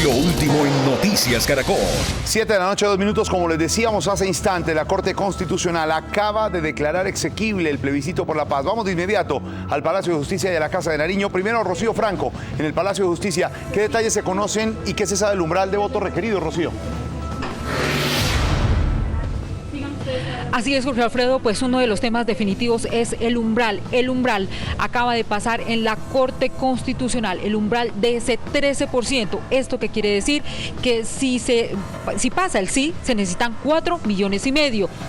Lo último en Noticias Caracol. 7 de la noche, 2 minutos. Como les decíamos hace instante, la Corte Constitucional acaba de declarar exequible el plebiscito por la paz. Vamos de inmediato al Palacio de Justicia y a la Casa de Nariño. Primero, Rocío Franco, en el Palacio de Justicia. ¿Qué detalles se conocen y qué se sabe del umbral de voto requerido, Rocío? Así es, Jorge Alfredo, pues uno de los temas definitivos es el umbral. El umbral acaba de pasar en la Corte Constitucional, el umbral de ese 13%. ¿Esto qué quiere decir? Que si pasa el sí, se necesitan 4,5 millones.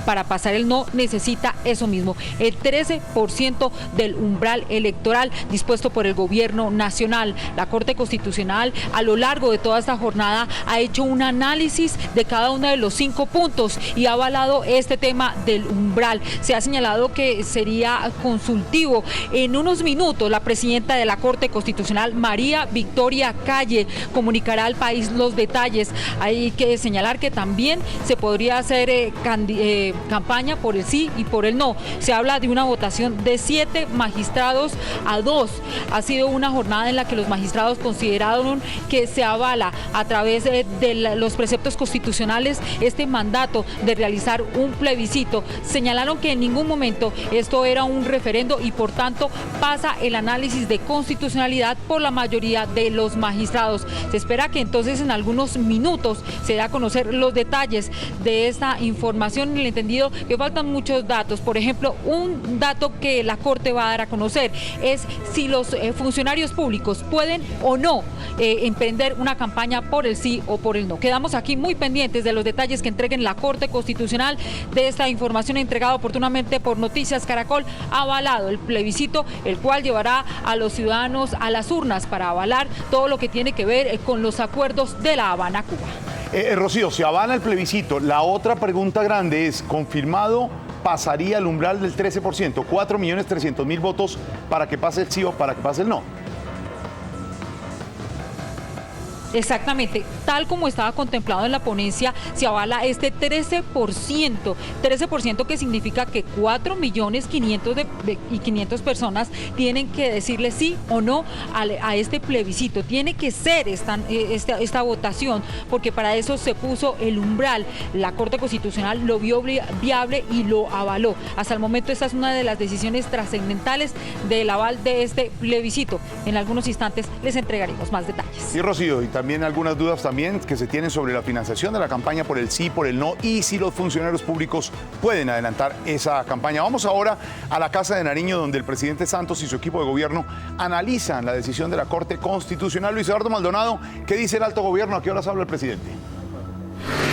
Para pasar el no, necesita eso mismo, el 13% del umbral electoral dispuesto por el Gobierno Nacional. La Corte Constitucional, a lo largo de toda esta jornada, ha hecho un análisis de cada uno de los 5 puntos y ha avalado este tema del umbral. Se ha señalado que sería consultivo. En unos minutos, la presidenta de la Corte Constitucional, María Victoria Calle, comunicará al país los detalles. Hay que señalar que también se podría hacer campaña por el sí y por el no. Se habla de una votación de 7 magistrados a 2. Ha sido una jornada en la que los magistrados consideraron que se avala a través de los preceptos constitucionales este mandato de realizar un plebiscito. Señalaron que en ningún momento esto era un referendo y por tanto pasa el análisis de constitucionalidad por la mayoría de los magistrados. Se espera que entonces en algunos minutos se dé a conocer los detalles de esta información, en el entendido que faltan muchos datos. Por ejemplo, un dato que la Corte va a dar a conocer es si los funcionarios públicos pueden o no emprender una campaña por el sí o por el no. Quedamos aquí muy pendientes de los detalles que entreguen la Corte Constitucional de esta información entregada oportunamente por Noticias Caracol. Ha avalado el plebiscito, el cual llevará a los ciudadanos a las urnas para avalar todo lo que tiene que ver con los acuerdos de La Habana, Cuba. Rocío, se avala el plebiscito. La otra pregunta grande es, ¿confirmado pasaría el umbral del 13%? 4,300,000 votos para que pase el sí o para que pase el no. Exactamente, tal como estaba contemplado en la ponencia, se avala este 13% que significa que 4,500,000 personas tienen que decirle sí o no a este plebiscito. Tiene que ser esta votación, porque para eso se puso el umbral. La Corte Constitucional lo vio viable y lo avaló. Hasta el momento esta es una de las decisiones trascendentales del aval de este plebiscito. En algunos instantes les entregaremos más detalles. Y Rocío, y también algunas dudas también que se tienen sobre la financiación de la campaña por el sí, por el no y si los funcionarios públicos pueden adelantar esa campaña. Vamos ahora a la Casa de Nariño, donde el presidente Santos y su equipo de gobierno analizan la decisión de la Corte Constitucional. Luis Eduardo Maldonado, ¿qué dice el alto gobierno? ¿A qué horas habla el presidente?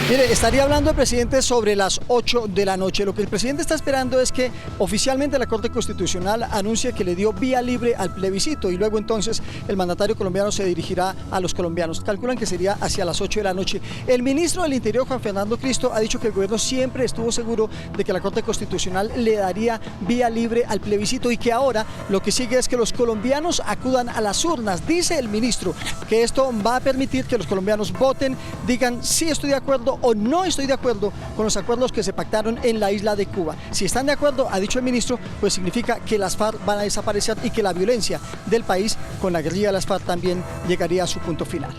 Mire, estaría hablando el presidente sobre las 8 de la noche. Lo que el presidente está esperando es que oficialmente la Corte Constitucional anuncie que le dio vía libre al plebiscito y luego entonces el mandatario colombiano se dirigirá a los colombianos. Calculan que sería hacia las 8 de la noche. El ministro del Interior, Juan Fernando Cristo, ha dicho que el gobierno siempre estuvo seguro de que la Corte Constitucional le daría vía libre al plebiscito y que ahora lo que sigue es que los colombianos acudan a las urnas. Dice el ministro que esto va a permitir que los colombianos voten, digan sí estoy de acuerdo o no estoy de acuerdo con los acuerdos que se pactaron en la isla de Cuba. Si están de acuerdo, ha dicho el ministro, pues significa que las FARC van a desaparecer y que la violencia del país con la guerrilla de las FARC también llegaría a su punto final.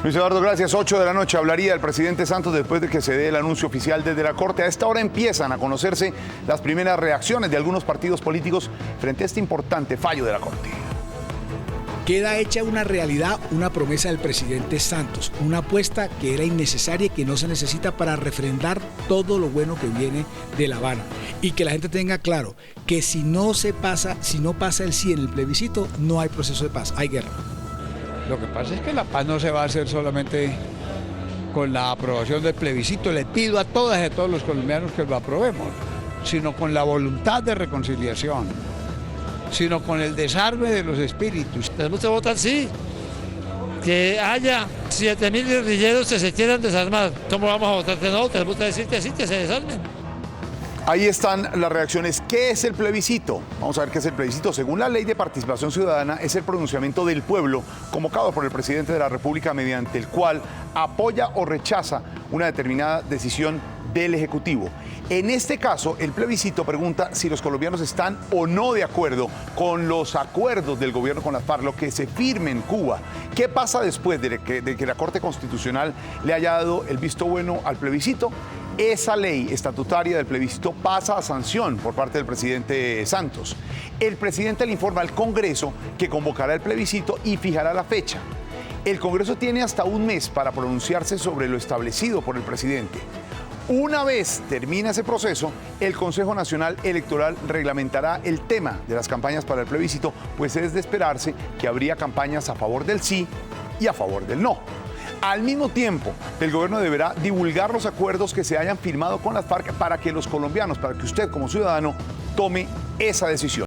Luis Eduardo, gracias. 8 de la noche hablaría el presidente Santos después de que se dé el anuncio oficial desde la Corte. A esta hora empiezan a conocerse las primeras reacciones de algunos partidos políticos frente a este importante fallo de la Corte. Queda hecha una realidad, una promesa del presidente Santos, una apuesta que era innecesaria y que no se necesita para refrendar todo lo bueno que viene de La Habana. Y que la gente tenga claro que si no pasa el sí en el plebiscito, no hay proceso de paz, hay guerra. Lo que pasa es que la paz no se va a hacer solamente con la aprobación del plebiscito. Le pido a todas y a todos los colombianos que lo aprobemos, sino con la voluntad de reconciliación, sino con el desarme de los espíritus. Tenemos que votar sí, que haya 7,000 guerrilleros que se quieran desarmar. ¿Cómo vamos a votar que no? Tenemos que decir que sí, que se desarmen. Ahí están las reacciones. ¿Qué es el plebiscito? Vamos a ver qué es el plebiscito. Según la Ley de Participación Ciudadana, es el pronunciamiento del pueblo convocado por el presidente de la República mediante el cual apoya o rechaza una determinada decisión del Ejecutivo. En este caso, el plebiscito pregunta si los colombianos están o no de acuerdo con los acuerdos del gobierno con las FARC, lo que se firme en Cuba. ¿Qué pasa después de que la Corte Constitucional le haya dado el visto bueno al plebiscito? Esa ley estatutaria del plebiscito pasa a sanción por parte del presidente Santos. El presidente le informa al Congreso que convocará el plebiscito y fijará la fecha. El Congreso tiene hasta un mes para pronunciarse sobre lo establecido por el presidente. Una vez termina ese proceso, el Consejo Nacional Electoral reglamentará el tema de las campañas para el plebiscito, pues es de esperarse que habría campañas a favor del sí y a favor del no. Al mismo tiempo, el gobierno deberá divulgar los acuerdos que se hayan firmado con las FARC para que los colombianos, para que usted como ciudadano tome esa decisión.